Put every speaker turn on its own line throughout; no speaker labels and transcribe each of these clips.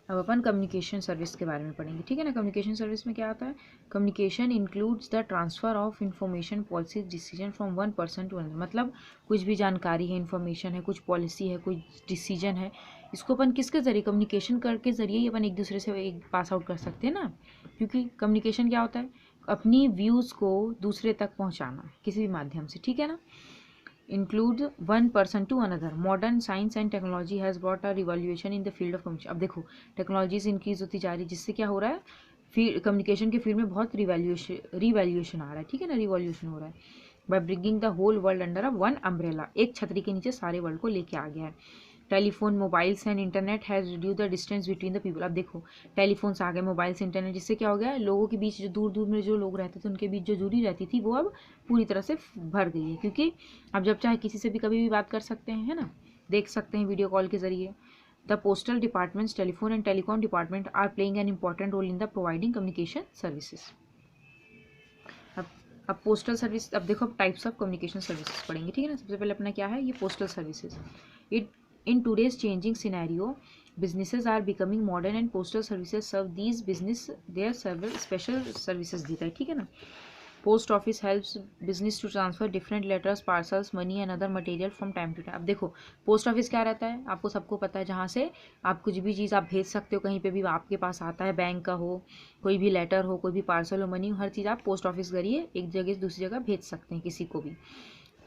अब अपन communication service के बारे में पढ़ेंगे, ठीक है ना। कम्युनिकेशन सर्विस में क्या आता है, communication includes the transfer of information policies decision from one person to another. मतलब कुछ भी जानकारी है, इन्फॉर्मेशन है, कुछ पॉलिसी है, कुछ डिसीजन है, इसको अपन किसके ज़रिए, कम्युनिकेशन के ज़रिए ही अपन एक दूसरे से एक पास आउट कर सकते हैं ना। क्योंकि कम्युनिकेशन क्या होता है, अपनी व्यूज़ को दूसरे तक पहुँचाना किसी भी माध्यम से, ठीक है ना। include one person to another. Modern science and technology has brought a revolution in the field of communication. अब देखो टेक्नोलॉजीज इंक्रीज होती जा रही है, जिससे क्या हो रहा है, कम्युनिकेशन के फील्ड में बहुत रिवैल्यूएशन आ रहा है, ठीक है ना, रिवॉल्यूशन हो रहा है। By bringing the whole world under a one umbrella, एक छतरी के नीचे सारे वर्ल्ड को लेके आ गया है। Telephone, mobiles and internet has reduce the distance between the people. अब देखो टेलीफोन्स आ गए, मोबाइल्स, इंटरनेट, जिससे क्या हो गया, लोगों के बीच जो दूर दूर में जो लोग रहते थे उनके बीच जो दूरी रहती थी वो अब पूरी तरह से भर गई है। क्योंकि अब जब चाहे किसी से भी कभी भी बात कर सकते हैं, है ना, देख सकते हैं वीडियो कॉल के जरिए। The postal departments, telephone and telecom department are playing an important role in the providing communication services. अब पोस्टल सर्विस, अब देखो अब टाइप्स ऑफ कम्युनिकेशन सर्विसेज पढ़ेंगे, ठीक है ना। सबसे पहले अपना क्या है, ये postal services. It in today's changing scenario businesses are becoming modern and postal services serve these business their several special services देता है, ठीक है ना। Post office helps business to transfer different letters, parcels, money and other material from time to time. अब देखो post office क्या रहता है, आपको सबको पता है, जहाँ से आप कुछ भी चीज़ आप भेज सकते हो, कहीं पे भी आपके पास आता है, बैंक का हो, कोई भी लेटर हो, कोई भी पार्सल हो, मनी हो, हर चीज़ आप पोस्ट ऑफिस के जरिए एक जगह से दूसरी जगह भेज सकते हैं किसी को भी।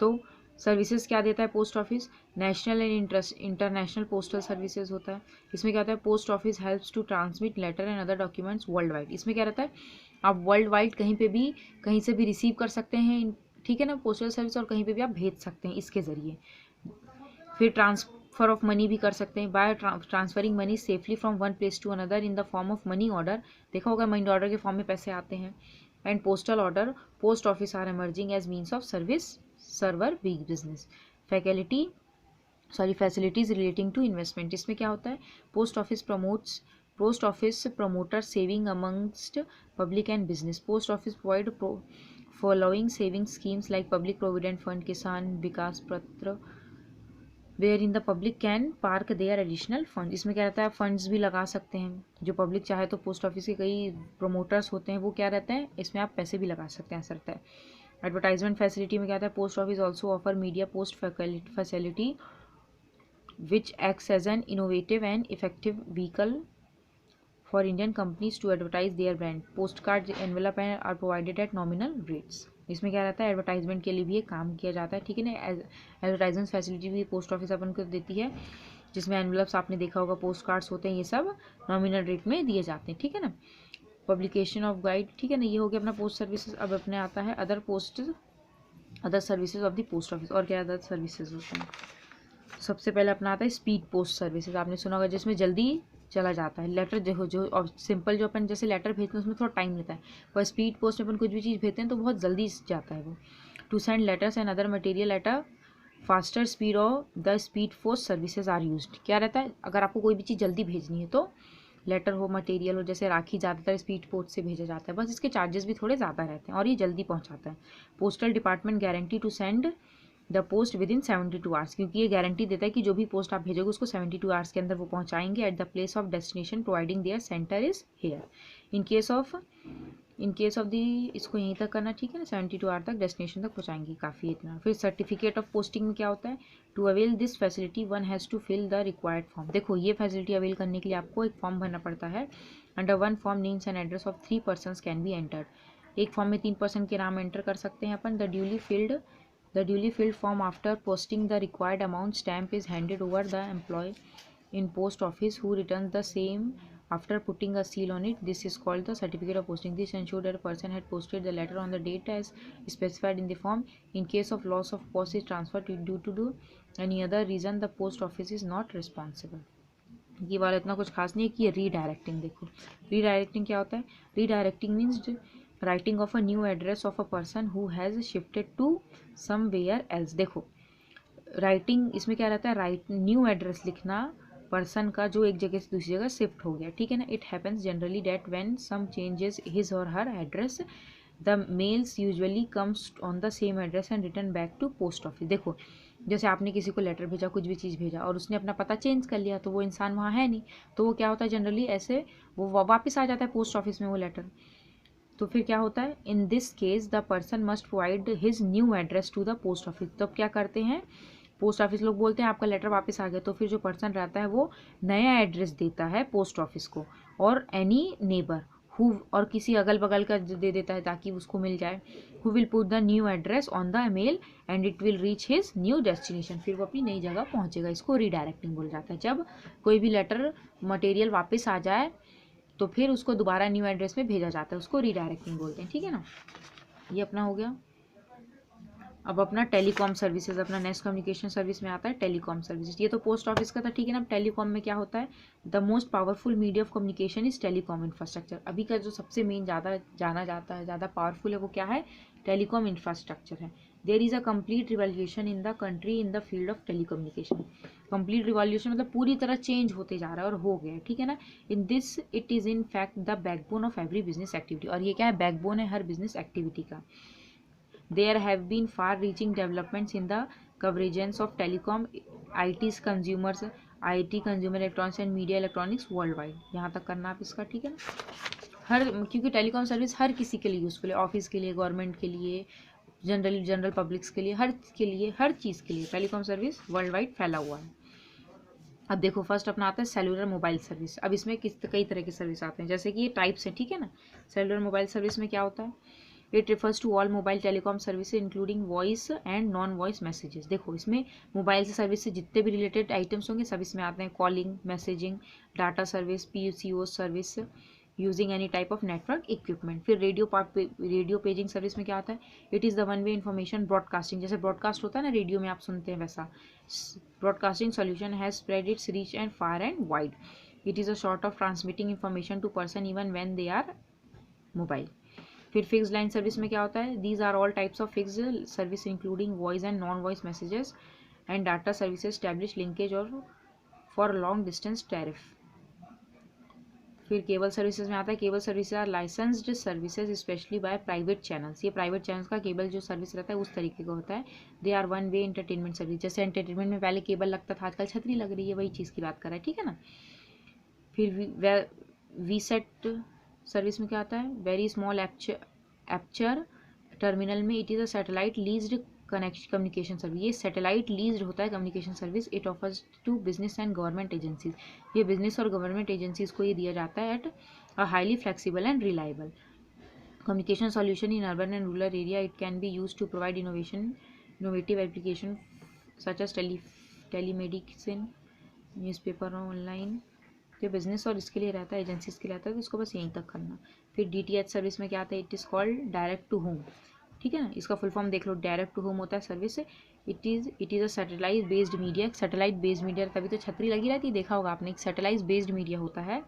तो सर्विसेज क्या देता है post office, national and international postal services होता है। इसमें क्या होता है, post office helps to transmit letter and other documents world wide. इसमें क्या रहता है, आप वर्ल्ड वाइड कहीं पे भी कहीं से भी रिसीव कर सकते हैं, ठीक है ना, पोस्टल सर्विस, और कहीं पे भी आप भेज सकते हैं इसके ज़रिए। फिर ट्रांसफर ऑफ मनी भी कर सकते हैं, by transferring money safely from one place to another in the form of money order. देखा होगा मनी ऑर्डर के फॉर्म में पैसे आते हैं। And postal order, post office are emerging as means of service server big business. Facilities relating to investment. इसमें क्या होता है, post office promoter saving amongst public and business. Post office provide following saving schemes like public provident fund, Kisan Vikas Patra, where in the public can park their additional fund. इसमें क्या रहता है, funds भी लगा सकते हैं, जो पब्लिक चाहे तो पोस्ट ऑफिस के कई प्रमोटर्स होते हैं, वो क्या रहते हैं, इसमें आप पैसे भी लगा सकते हैं, ऐसा रहता है। एडवर्टाइजमेंट फैसिलिटी में क्या आता है, post office also offer media post facility which acts as an innovative and effective vehicle for Indian companies to advertise their brand. Postcard envelope are provided at nominal rates. इसमें क्या रहता है, advertisement के लिए भी एक काम किया जाता है, ठीक है ना। एडवर्टाइजमेंट फैसिलिटी भी पोस्ट ऑफिस अपन को देती है, जिसमें एनवेलप्स आपने देखा होगा, पोस्ट कार्ड्स होते हैं, ये सब नॉमिनल रेट में दिए जाते हैं, ठीक है ना। पब्लिकेशन ऑफ गाइड, ठीक है ना, ये हो गया अपना पोस्ट सर्विसेज। अब अपने आता है other services of the post office. और क्या अदर सर्विसेज होते हैं, सबसे पहले अपना आता है स्पीड पोस्ट सर्विसेज। आपने सुना होगा, जिसमें जल्दी चला जाता है लेटर, देखो जो और सिंपल जो अपन जैसे लेटर भेजते हैं उसमें थोड़ा टाइम लेता है, पर स्पीड पोस्ट में अपन कुछ भी चीज़ भेजते हैं तो बहुत जल्दी जाता है वो। To send letters and other material at a faster speed of the speed post services are used. क्या रहता है, अगर आपको कोई भी चीज़ जल्दी भेजनी है तो लेटर हो, मटेरियल हो, जैसे राखी ज़्यादातर स्पीड पोस्ट से भेजा जाता है, बस इसके चार्जेस भी थोड़े ज़्यादा रहते हैं और ये जल्दी पहुँचाता है। Postal department guarantee to send the post within 72 hours, क्योंकि ये गारंटी देता है कि जो भी पोस्ट आप भेजोगे उसको 72 आवर्स के अंदर वो पहुंचाएंगे at the place of destination providing their centre is here. In case of the, इसको यहीं तक करना, ठीक है ना, 72 आवर तक डेस्टिनेशन तक पहुंचाएंगे, काफ़ी इतना। फिर सर्टिफिकेट ऑफ पोस्टिंग में क्या होता है, to avail this facility one has to fill the required form. देखो ये फैसिलिटी अवेल करने के लिए आपको एक फॉर्म भरना पड़ता है। Under one form names and address of 3 persons can be entered. एक फॉर्म में 3 पर्सन के नाम एंटर कर सकते हैं अपन। The duly filled form after posting the required amount stamp is handed over the employee in post office who returns the same after putting a seal on it. This is called the certificate of posting. This ensures that a person had posted the letter on the date as specified in the form. In case of loss of post is transferred due to any other reason, the post office is not responsible. ये वाला इतना कुछ खास नहीं है कि ये redirecting. देखो रीडायरेक्टिंग क्या होता है, redirecting means writing of a new address of a person who has shifted to somewhere else. देखो राइटिंग इसमें क्या रहता है, न्यू एड्रेस लिखना पर्सन का जो एक जगह से दूसरी जगह शिफ्ट हो गया, ठीक है ना। It happens generally that when some changes his or her address the mails usually comes on the same address and return back to post office. देखो जैसे आपने किसी को लेटर भेजा, कुछ भी चीज़ भेजा और उसने अपना पता चेंज कर लिया, तो वो इंसान वहाँ है नहीं, तो वो क्या होता है जनरली ऐसे वो वापस आ जाता है पोस्ट ऑफिस में वो लेटर। तो फिर क्या होता है, in this case the person must provide his new address to the post office. तो अब क्या करते हैं पोस्ट ऑफिस लोग, बोलते हैं आपका लेटर वापस आ गया, तो फिर जो पर्सन रहता है वो नया एड्रेस देता है पोस्ट ऑफिस को, और एनी नेबर हु, और किसी अगल बगल का दे देता है ताकि उसको मिल जाए, who will put the new address on the male and it will reach his new destination. फिर वो अपनी नई जगह पहुंचेगा। इसको रीडायरेक्टिंग बोला जाता है। जब कोई भी लेटर मटेरियल वापस आ जाए तो फिर उसको दोबारा न्यू एड्रेस में भेजा जाता है, उसको रीडायरेक्टिंग बोलते हैं। ठीक है ना, ये अपना हो गया। अब अपना टेलीकॉम सर्विसेज, अपना नेक्स्ट कम्युनिकेशन सर्विस में आता है टेलीकॉम सर्विसेज। ये तो पोस्ट ऑफिस का था, ठीक है ना। अब टेलीकॉम में क्या होता है, the most powerful media of communication is telecom infrastructure. अभी का जो सबसे मेन ज़्यादा जाना जाता है, ज़्यादा पावरफुल है, वो क्या है, टेलीकॉम इंफ्रास्ट्रक्चर है। There is a complete revolution in the country in the field of telecommunication. Complete revolution मतलब पूरी तरह चेंज होते जा रहा है और हो गया, ठीक है ना। In this it is in fact the backbone of every business activity. और ये क्या है, बैकबोन है हर बिजनेस एक्टिविटी का। There have been far-reaching developments in the convergence of telecom, IT's consumers, IT consumer electronics and media electronics worldwide। यहाँ तक करना आप इसका, ठीक है ना। क्योंकि टेलीकॉम सर्विस हर किसी के लिए यूज़फुल है, ऑफिस के लिए, गवर्नमेंट के लिए, जनरल पब्लिक्स के लिए, हर चीज़ के लिए टेलीकॉम सर्विस वर्ल्ड वाइड फैला हुआ है। अब देखो फर्स्ट अपना आता है सेलुलर मोबाइल सर्विस। अब इसमें कई तरह के सर्विस आते हैं, जैसे कि ये टाइप्स हैं, ठीक है ना। सेलुलर मोबाइल सर्विस में क्या होता है, it refers to all mobile telecom services including voice and non voice messages. देखो इसमें मोबाइल से सर्विस से जितने भी रिलेटेड आइटम्स होंगे सब इसमें आते हैं। Calling, messaging, data service, PCO service using any type of network equipment. फिर रेडियो पेजिंग सर्विस में क्या आता है, it is the one way information broadcasting. जैसे ब्रॉडकास्ट होता है ना रेडियो में आप सुनते हैं, वैसा broadcasting solution has spread its reach and far and wide. It is a sort of transmitting information to person even when they are mobile. फिर फिक्स लाइन सर्विस में क्या होता है, these are all types of fix service including voice and non voice messages and data services establish linkage और for long distance tariff. फिर cable services में आता है, cable services are licensed services specially by private channels. ये private channels का cable जो service रहता है उस तरीके का होता है। They are one way entertainment service. जैसे एंटरटेनमेंट में पहले केबल लगता था, आजकल छतरी लग रही है, वही चीज़ की बात कर रहा है, ठीक है ना। फिर वीसेट सर्विस में क्या आता है, वेरी स्मॉल एपर्चर टर्मिनल में, it is a satellite leased communication service. ये सैटेलाइट लीज्ड होता है communication service. It offers to business and government agencies. ये बिजनेस और गवर्नमेंट एजेंसीज को ये दिया जाता है at a highly flexible and reliable communication solution in urban and rural area. It can be use to provide innovative application such as telemedicine, newspaper और online. तो business और इसके लिए रहता है, एजेंसीज के लिए रहता है, तो इसको बस यहीं तक करना। फिर DTH सर्विस में क्या आता है, it is called direct to home, ठीक है ना। इसका फुल फॉर्म देख लो, डायरेक्ट टू होम होता है service. It is a satellite based media. Satellite based media, तभी तो छतरी लगी रहती है, देखा होगा आपने। एक सैटेलाइट बेस्ड मीडिया होता है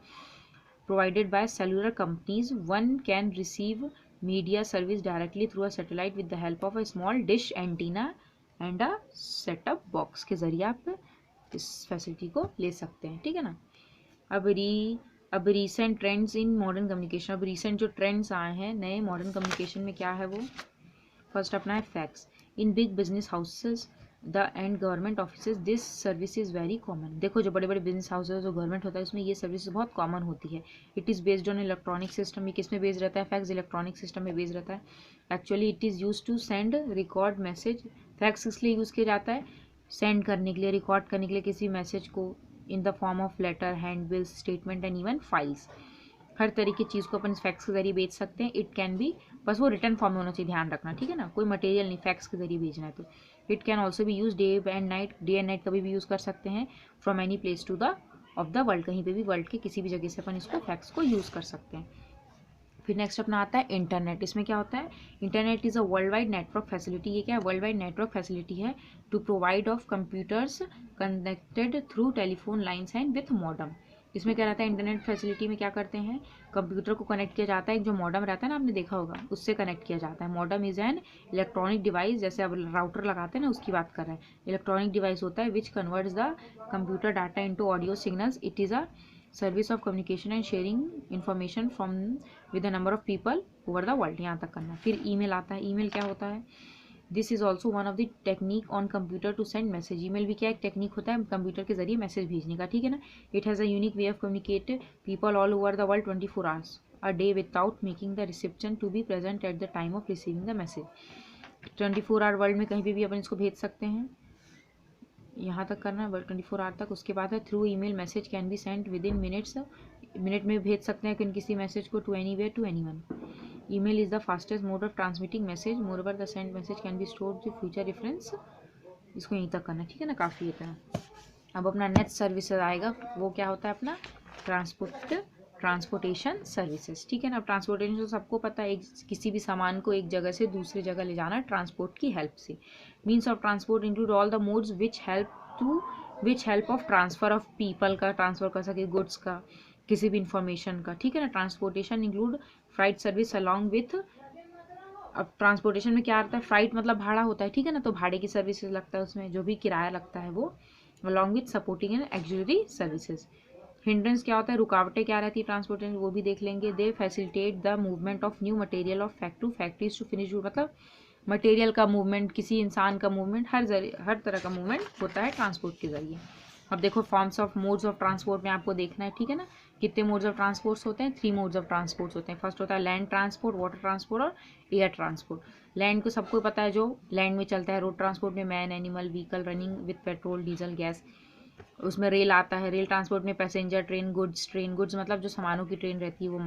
provided by cellular companies. One can receive media service directly through a satellite with the help of a small dish antenna and a setup box के जरिए आप इस फैसिलिटी को ले सकते हैं, ठीक है ना। अब recent trends in modern communication. अब रीसेंट जो ट्रेंड्स आए हैं नए मॉडर्न कम्युनिकेशन में, क्या है वो, फर्स्ट अपना है fax. In big business houses the end government office this service is very common. देखो जो बड़े बड़े बिजनेस हाउसेज जो गवर्नमेंट होता है उसमें ये सर्विस बहुत कॉमन होती है। It is based on electronic system. ये किस में बेस्ड रहता है, फैक्स इलेक्ट्रॉनिक सिस्टम में बेस्ड रहता है। Actually it is use to send record message. Fax इसलिए यूज़ किया जाता है सेंड करने के लिए, रिकॉर्ड करने के लिए किसी मैसेज को, in the form of letter, handbills, statement and even files. हर तरह की चीज़ को अपन फैक्स के जरिए भेज सकते हैं। इट कैन बी, बस वो रिटर्न फॉर्म में होना चाहिए, ध्यान रखना, ठीक है ना। कोई मटेरियल नहीं, फैक्स के जरिए भेजना है तो। इट कैन ऑल्सो भी यूज डे एंड नाइट कभी भी यूज़ कर सकते हैं। From any place to the of the world, कहीं पे भी वर्ल्ड के किसी भी जगह से अपन इसको फैक्स को यूज़ कर सकते हैं। फिर नेक्स्ट अपना आता है इंटरनेट। इसमें क्या होता है, internet is a world wide network facility. ये क्या है, वर्ल्ड वाइड नेटवर्क फैसिलिटी है to provide of computers connected through telephone lines and with modem. इसमें क्या रहता है, इंटरनेट फैसिलिटी में क्या करते हैं, कंप्यूटर को कनेक्ट किया जाता है, एक जो मॉडम रहता है ना, आपने देखा होगा, उससे कनेक्ट किया जाता है। Modem is an electronic device, जैसे अब राउटर लगाते हैं ना उसकी बात कर रहे हैं। इलेक्ट्रॉनिक डिवाइस होता है which converts the computer data into audio signals. It is a service of communication and sharing information from with the number of people over the world. यहाँ तक करना। फिर ईमेल आता है। ईमेल क्या होता है, this is also one of the technique on computer to send message. Email भी क्या एक टेक्निक होता है कंप्यूटर के जरिए मैसेज भेजने का, ठीक है ना। It has a unique way of communicate people all over the world 24 hours a day without making the reception to be present at the time of receiving the message. 24 hour world में कहीं पे भी अपन इसको भेज सकते हैं, यहाँ तक करना है 24 आवर तक। उसके बाद है through email message can be send within minutes, minute में भेज सकते हैं किसी मैसेज को to anywhere to anyone. Email is the fastest mode of transmitting message, moreover the send message can be stored to future reference. इसको यहीं तक करना है, ठीक है ना, काफ़ी है था। अब अपना नेक्स्ट सर्विसेज आएगा, वो क्या होता है अपना ट्रांसपोर्टेशन सर्विसेज, ठीक है ना। ट्रांसपोर्टेशन तो सबको पता है, किसी भी सामान को एक जगह से दूसरी जगह ले जाना ट्रांसपोर्ट की हेल्प से। Means of transport include all the modes which help of transfer of people का ट्रांसफर कर सके, गुड्स का, किसी भी इंफॉर्मेशन का, ठीक है ना। Transportation include freight service along with. अब ट्रांसपोर्टेशन में क्या आता है, फ्राइट मतलब भाड़ा होता है, ठीक है ना, तो भाड़े की सर्विसेज लगता है उसमें, जो भी किराया लगता है वो, along with supporting and ancillary services. Hindrance क्या होता है, रुकावटें क्या रहती है ट्रांसपोर्टेशन, वो भी देख लेंगे। They facilitate the movement of new material of factories to finish good, मतलब मटेरियल का मूवमेंट, किसी इंसान का मूवमेंट, हर तरह का मूवमेंट होता है ट्रांसपोर्ट के जरिए। अब देखो forms of modes of transport में आपको देखना है, ठीक है ना। कितने मोड्स ऑफ ट्रांसपोर्ट्स होते हैं, 3 मोड्स ऑफ ट्रांसपोर्ट्स होते हैं। फर्स्ट होता है लैंड ट्रांसपोर्ट, वाटर ट्रांसपोर्ट और एयर ट्रांसपोर्ट। लैंड को सबको पता है, जो लैंड में चलता है। रोड ट्रांसपोर्ट में man, animal, vehicle running with petrol, diesel, gas, उसमें रेल आता है। रेल ट्रांसपोर्ट में पैसेंजर ट्रेन, गुड्स मतलब जो सामानों की ट्रेन रहती है, वो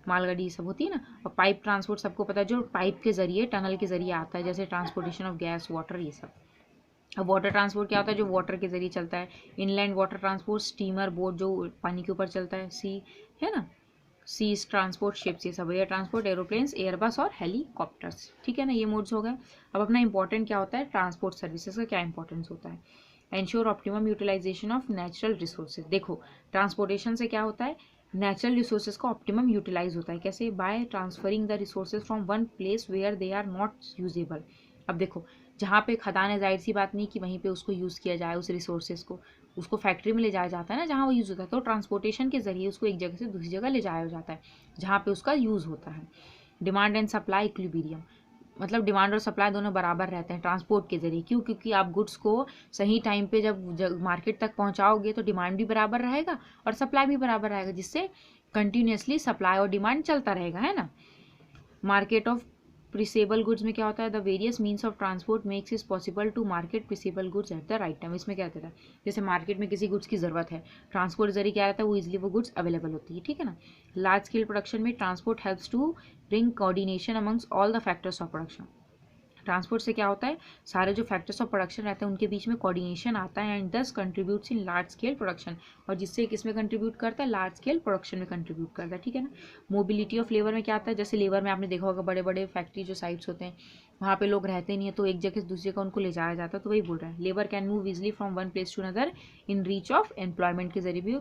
मालगाड़ी सब होती है ना। और पाइप ट्रांसपोर्ट सबको पता है, जो पाइप के जरिए, टनल के जरिए आता है, जैसे ट्रांसपोर्टेशन ऑफ गैस, वाटर, ये सब। अब वाटर ट्रांसपोर्ट क्या होता है, जो वाटर के जरिए चलता है। Inland water transport, steamer, boat जो पानी के ऊपर चलता है, सी है ना, सी ट्रांसपोर्ट, शिप्स, ये सब। एयर ट्रांसपोर्ट, एरोप्लेन्स, एयरबस और हेलीकॉप्टर्स, ठीक है ना, ये मोड्स हो गए। अब अपना इंपॉर्टेंट क्या होता है, ट्रांसपोर्ट सर्विसेज का क्या इंपॉर्टेंस होता है। Ensure optimum utilisation of natural resources. देखो ट्रांसपोर्टेशन से क्या होता है, नेचुरल रिसोर्सेज का ऑप्टिमम यूटिलाइज होता है। कैसे, by transferring the resources from one place where they are not usable. अब देखो जहाँ पे खदान है, जाहिर सी बात नहीं कि वहीं पे उसको यूज़ किया जाए, उस रिसोर्सेज को, उसको फैक्ट्री में ले जाया जाता है ना, जहाँ वो यूज़ होता है। तो ट्रांसपोर्टेशन के जरिए उसको एक जगह से दूसरी जगह ले जाया जाता है, जहाँ पे उसका यूज़ होता है। डिमांड एंड सप्लाई इक्विलिब्रियम, मतलब डिमांड और सप्लाई दोनों बराबर रहते हैं ट्रांसपोर्ट के जरिए। क्यों, क्योंकि आप गुड्स को सही टाइम पे जब मार्केट तक पहुंचाओगे तो डिमांड भी बराबर रहेगा और सप्लाई भी बराबर रहेगा, जिससे कंटिन्यूसली सप्लाई और डिमांड चलता रहेगा, है ना। मार्केट ऑफ प्रिसेबल गुड्स में क्या होता है, the various means of transport makes is possible to market perishable goods at the right time. इसमें क्या रहता है, जैसे मार्केट में किसी गुड्स की जरूरत है, ट्रांसपोर्ट जरिए क्या रहता है, वो इजिली वो गुड्स अवेलेबल होती है, ठीक है ना। लार्ज स्केल प्रोडक्शन में transport helps to bring coordination amongst all the factors of production. Transport से क्या होता है, सारे जो फैक्टर्स ऑफ प्रोडक्शन रहते हैं उनके बीच में कोऑर्डिनेशन आता है, एंड दस contributes in large scale production, और जिससे किस में कंट्रीब्यूट करता है, लार्ज स्केल प्रोडक्शन में कंट्रीब्यूट करता है, ठीक है ना। मोबिलिटी ऑफ लेबर में क्या आता है, जैसे लेबर में आपने देखा होगा बड़े बड़े फैक्ट्री जो साइट्स होते हैं, वहाँ पे लोग रहते नहीं है, तो एक जगह से दूसरी जगह उनको ले जाया जाता है, तो वही बोल रहा है labour can move easily from one place to another in reach of employment के जरिए भी,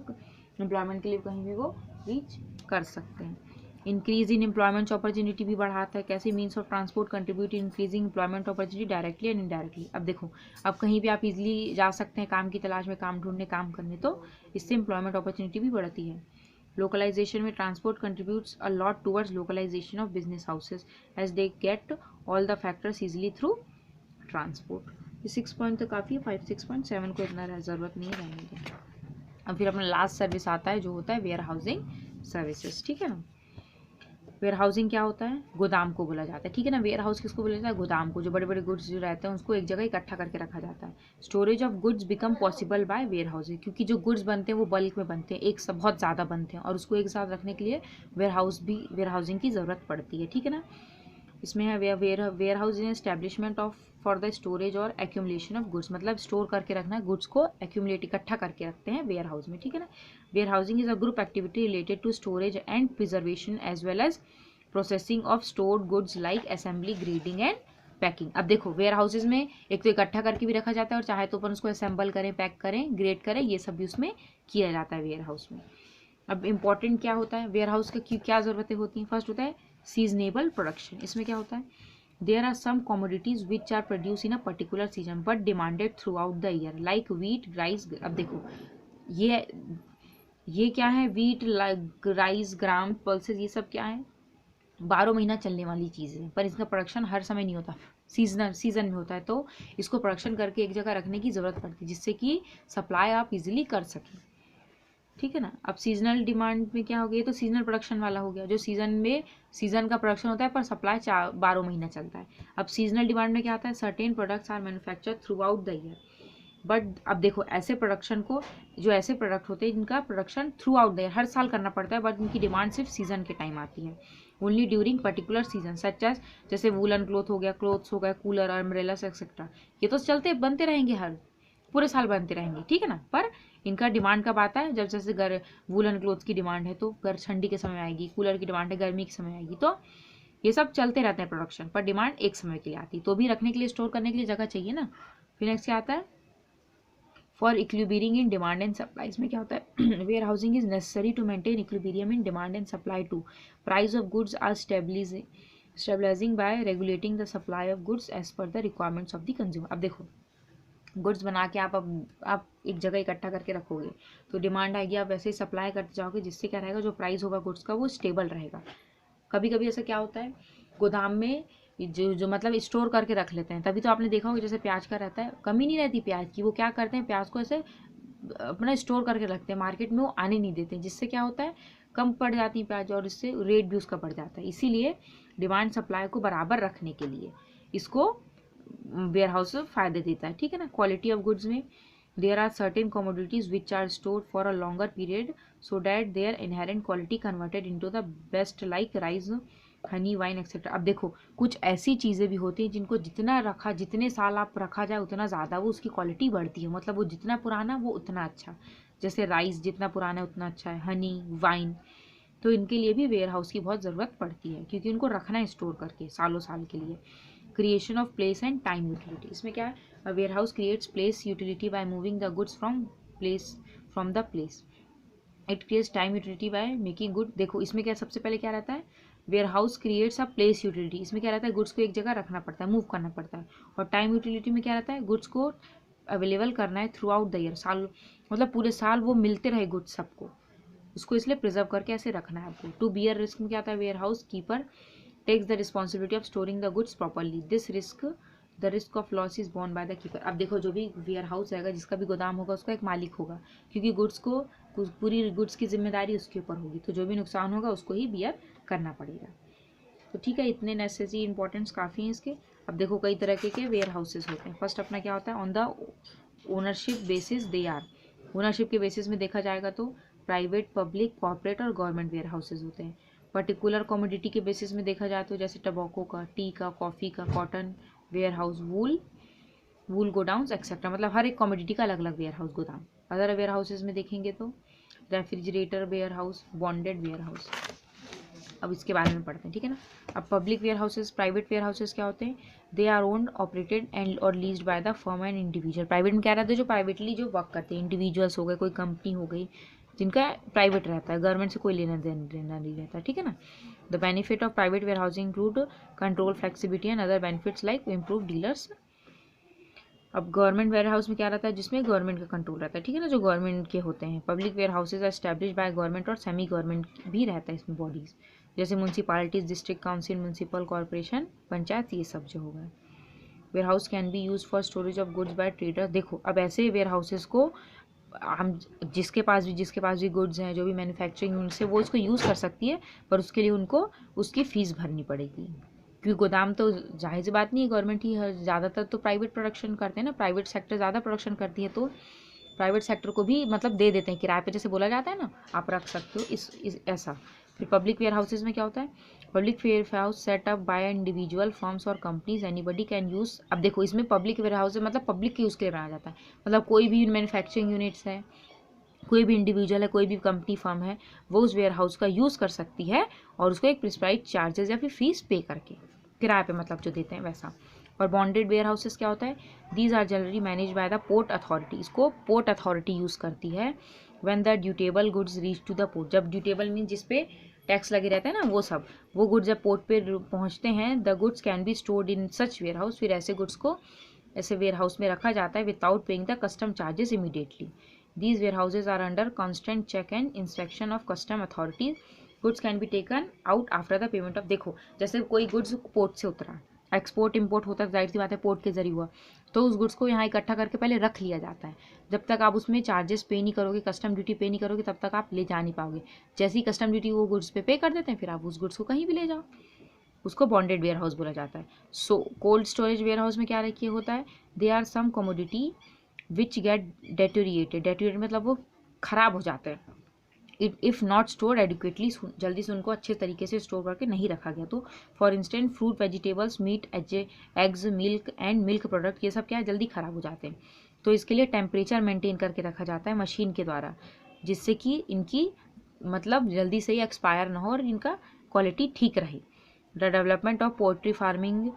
एम्प्लॉयमेंट के लिए कहीं भी वो रीच कर सकते हैं। इंक्रीज इन एम्प्लॉयमेंट अपॉर्चुनिटी भी बढ़ाता है। कैसे, means of transport contribute in increasing employment opportunity directly and indirectly. अब देखो, अब कहीं भी आप इजीली जा सकते हैं काम की तलाश में, काम ढूंढने, काम करने, तो इससे एम्प्लॉयमेंट अपॉर्चुनिटी भी बढ़ती है। लोकलाइजेशन में transport contributes a lot towards localisation of business houses as they get all the factors easily through transport. ये 6 पॉइंट तो काफ़ी है, 5, 6.7 को इतना ज़रूरत नहीं है रहने की। अब फिर अपना लास्ट सर्विस आता है जो होता है वेयर हाउसिंग सर्विसेज, ठीक है ना। वेयर हाउसिंग क्या होता है, गोदाम को बोला जाता है, ठीक है ना। वेयर हाउस किसको बोला जाता है, गोदाम को, जो बड़े बड़े गुड्स जो रहते हैं उसको एक जगह इकट्ठा करके रखा जाता है। Storage of goods become possible by warehousing, क्योंकि जो गुड्स बनते हैं वो बल्क में बनते हैं, एक सब बहुत ज़्यादा बनते हैं, और उसको एक साथ रखने के लिए वेयर हाउसिंग की ज़रूरत पड़ती है, ठीक है ना। इसमें है warehouse in establishment of for the storage और एक्यूमुलेशन ऑफ गुड्स, मतलब स्टोर करके रखना है, गुड्स को एक्यूमुलेट इकट्ठा करके रखते हैं वेयर हाउस में, ठीक है ना। Warehousing is a group activity related to storage and preservation as well as processing of stored goods like assembly, grading and packing. अब देखो वेयर हाउसेज में एक तो इकट्ठा करके भी रखा जाता है, और चाहे तो अपन उसको असेंबल करें, पैक करें, ग्रेड करें, ये सब भी उसमें किया जाता है वेयर हाउस में। अब इंपॉर्टेंट क्या होता है, वेयर हाउस की क्या ज़रूरतें होती हैं। फर्स्ट होता है सीजनेबल प्रोडक्शन। इसमें क्या होता है, there are some commodities which are produce in a particular season but demanded throughout the year like wheat, rice. अब देखो ये क्या है, वीट, राइस, ग्राम, पल्सेस, ये सब क्या है, 12 महीना चलने वाली चीज़ें हैं, पर इसका प्रोडक्शन हर समय नहीं होता। सीजन में होता है, तो इसको प्रोडक्शन करके एक जगह रखने की ज़रूरत पड़ती है जिससे कि सप्लाई आप इजीली कर सकें, ठीक है ना। अब सीजनल डिमांड में क्या हो गया, तो सीजनल प्रोडक्शन वाला हो गया, जो सीजन में सीजन का प्रोडक्शन होता है पर सप्लाई 12 महीना चलता है। अब सीजनल डिमांड में क्या आता है, certain products are manufacture throughout the year, but अब देखो ऐसे प्रोडक्शन को, जो ऐसे प्रोडक्ट होते हैं जिनका production throughout the year हर साल करना पड़ता है, बट उनकी डिमांड सिर्फ सीजन के टाइम आती है, only during particular season, such as जैसे वूलन क्लोथ हो गया, क्लोथ्स हो गया, कूलर, अम्ब्रेलास एक्सेट्रा, ये तो चलते बनते रहेंगे, हर पूरे साल बनते रहेंगे, ठीक है ना। पर इनका डिमांड कब आता है, जब जैसे वूलन क्लोथ की डिमांड है तो ठंडी के समय आएगी, कूलर की डिमांड है गर्मी के समय आएगी, तो ये सब चलते रहते हैं प्रोडक्शन, पर डिमांड एक समय के लिए आती है, तो भी रखने के लिए, स्टोर करने के लिए जगह चाहिए ना। फिर नेक्स्ट क्या आता है, for equilibrium in demand and supply, इसमें क्या होता है, warehousing is necessary to maintain equilibrium in demand and supply to price of goods are stabilising by regulating the supply of goods as per the requirements of the consumer. अब देखो goods बना के आप एक जगह इकट्ठा करके रखोगे तो डिमांड आएगी, आप वैसे ही सप्लाई करते जाओगे, जिससे क्या रहेगा, जो प्राइस होगा गुड्स का वो स्टेबल रहेगा। कभी कभी ऐसा क्या होता है, गोदाम में जो मतलब स्टोर करके रख लेते हैं, तभी तो आपने देखा होगा जैसे प्याज का रहता है, कमी नहीं रहती प्याज की, वो क्या करते हैं प्याज को ऐसे अपना स्टोर करके रखते हैं, मार्केट में वो आने नहीं देते, जिससे क्या होता है, कम पड़ जाती है प्याज और इससे रेट भी उसका बढ़ जाता है। इसीलिए डिमांड सप्लाई को बराबर रखने के लिए इसको वेयर हाउस फायदे देता है, ठीक है ना। क्वालिटी ऑफ गुड्स में there are certain commodities which are stored for a longer period so that their inherent quality converted into the best, like rice, honey, wine etcetera. अब देखो कुछ ऐसी चीज़ें भी होती हैं जिनको जितना रखा, जितने साल आप रखा जाए उतना ज़्यादा वो उसकी क्वालिटी बढ़ती है, मतलब वो जितना पुराना वो उतना अच्छा, जैसे राइस जितना पुराना है उतना अच्छा है, हनी, वाइन, तो इनके लिए भी वेयर हाउस की बहुत ज़रूरत पड़ती है क्योंकि उनको रखना है स्टोर करके सालों साल के लिए। Creation of place and time utility, इसमें क्या है, warehouse creates place utility by moving the goods from the place, it creates time utility by making good. देखो इसमें क्या सबसे पहले क्या रहता है, warehouse creates a place utility, इसमें क्या रहता है, गुड्स को एक जगह रखना पड़ता है, मूव करना पड़ता है, और टाइम यूटिलिटी में क्या रहता है, गुड्स को अवेलेबल करना है थ्रू आउट द ईयर, साल मतलब पूरे साल वो मिलते रहे गुड्स सबको, उसको इसलिए प्रिजर्व करके ऐसे रखना है आपको। टू बियर रिस्क में क्या आता है, warehouse keeper takes the responsibility of storing the goods properly, this risk the risk of loss is borne by the keeper. अब देखो जो भी वेयर हाउस रहेगा, जिसका भी गोदाम होगा, उसका एक मालिक होगा, क्योंकि गुड्स को पूरी गुड्स की जिम्मेदारी उसके ऊपर होगी, तो जो भी नुकसान होगा उसको ही बियर करना पड़ेगा। तो ठीक है, इतने नेसेसरी इंपॉर्टेंस काफ़ी हैं इसके। अब देखो कई तरह के वेयर हाउसेज होते हैं। फर्स्ट अपना क्या होता है, on the ownership basis they are, ownership के बेसिस में देखा जाएगा तो प्राइवेट, पब्लिक, कॉर्पोरेट और गवर्नमेंट वेयर हाउसेज होते हैं। पर्टिकुलर कमोडिटी के बेसिस में देखा जाए तो जैसे टबैको का, टी का, कॉफ़ी का, cotton warehouse, wool godowns etcetera, मतलब हर एक कमोडिटी का अलग अलग वेयर हाउस गोदाम। अदर वेयर हाउसेज में देखेंगे तो refrigerator warehouse, bonded warehouse. अब इसके बारे में पढ़ते हैं, ठीक है ना। अब public warehouses, private warehouses क्या होते हैं, they are owned, operated and और leased by the firm and individual. Private में क्या रहता है, जो प्राइवेटली जो वर्क करते हैं, इंडिविजुअल्स हो गए, कोई कंपनी हो गई, जिनका प्राइवेट रहता है, गवर्नमेंट से कोई लेना देना नहीं रहता, ठीक है ना। The benefit of private warehousing include control, flexibility and other benefits like improve dealers. अब गवर्नमेंट वेयर हाउस में क्या रहता है, जिसमें गवर्नमेंट का कंट्रोल रहता है, ठीक है ना, जो गवर्नमेंट के होते हैं। Public warehouses are establish by government और सेमी गवर्नमेंट भी रहता है इसमें बॉडीज, जैसे municipalities, district council, municipal corporation, panchayat, ये सब जो होगा। Warehouse can be use for storage of goods by trader. देखो अब ऐसे वेयर हाउसेज को हम जिसके पास भी गुड्स हैं, जो भी मैन्युफैक्चरिंग यूनिट से, वो इसको यूज़ कर सकती है, पर उसके लिए उनको उसकी फ़ीस भरनी पड़ेगी, क्योंकि गोदाम तो जाहिर सी बात नहीं है, गवर्नमेंट ही ज़्यादातर तो प्राइवेट प्रोडक्शन करते हैं ना, प्राइवेट सेक्टर ज़्यादा प्रोडक्शन करती है, तो प्राइवेट सेक्टर को भी मतलब दे देते हैं किराए पे, जैसे बोला जाता है ना, आप रख सकते हो इस ऐसा। फिर पब्लिक वेयर हाउसेज में क्या होता है, public warehouse set up by individual firms और कंपनीज, एनीबडी कैन यूज़। अब देखो इसमें पब्लिक वेयर हाउस मतलब पब्लिक के यूज़ के लिए बनाया जाता है, मतलब कोई भी मैन्युफैक्चरिंग यूनिट्स है, कोई भी इंडिविजुअल है, कोई भी कंपनी फर्म है, वो उस वेयर हाउस का यूज़ कर सकती है, और उसको एक प्रिस्क्राइब चार्जेस या फिर फीस पे करके, किराए पे मतलब जो देते हैं वैसा। और बॉन्डेड वेयर हाउसेस क्या होता है, these are generally manage by the port authority, इसको पोर्ट अथॉरिटी यूज़ करती है। When the dutiable goods reach to the port, जब ड्यूटेबल मीन जिस पे टैक्स लगे रहते हैं ना, वो गुड्स जब पोर्ट पे पहुंचते हैं, the goods can be stored in such warehouse, फिर ऐसे गुड्स को ऐसे वेयर हाउस में रखा जाता है without paying the custom charges immediately. These warehouses are under constant check and inspection of custom authorities. Goods can be taken out after the payment of, देखो जैसे कोई गुड्स पोर्ट से उतरा, एक्सपोर्ट इम्पोर्ट होता है, जाहिर सी बात है पोर्ट के जरिए हुआ, तो उस गुड्स को यहाँ इकट्ठा करके पहले रख लिया जाता है। जब तक आप उसमें चार्जेस पे नहीं करोगे, कस्टम ड्यूटी पे नहीं करोगे, तब तक आप ले जा नहीं पाओगे। जैसे ही कस्टम ड्यूटी वो गुड्स पे कर देते हैं, फिर आप उस गुड्स को कहीं भी ले जाओ, उसको बॉन्डेड वेयर हाउस बोला जाता है। So cold storage warehouse में क्या रखिए होता है, they are some commodity which get deteriorated मतलब वो खराब हो जाते हैं। इफ़ नॉट स्टोर एडिक्वेटली, जल्दी से उनको अच्छे तरीके से स्टोर करके नहीं रखा गया तो। For instant fruit, vegetables, meat, eggs, milk and milk product, ये सब क्या है, जल्दी ख़राब हो जाते हैं। तो इसके लिए टेम्परेचर मेंटेन करके रखा जाता है मशीन के द्वारा, जिससे कि इनकी मतलब जल्दी से ही एक्सपायर ना हो और इनका क्वालिटी ठीक रहे। The development of poultry farming,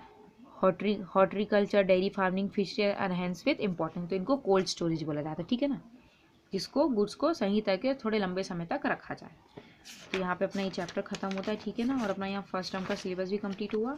horticulture, dairy farming, fish are hence with important, तो इनको कोल्ड स्टोरेज बोला जाता है, ठीक है ना, जिसको गुड्स को सही करके थोड़े लंबे समय तक रखा जाए। तो यहाँ पे अपना ये चैप्टर खत्म होता है, ठीक है ना, और अपना यहाँ फर्स्ट टर्म का सिलेबस भी कंप्लीट हुआ।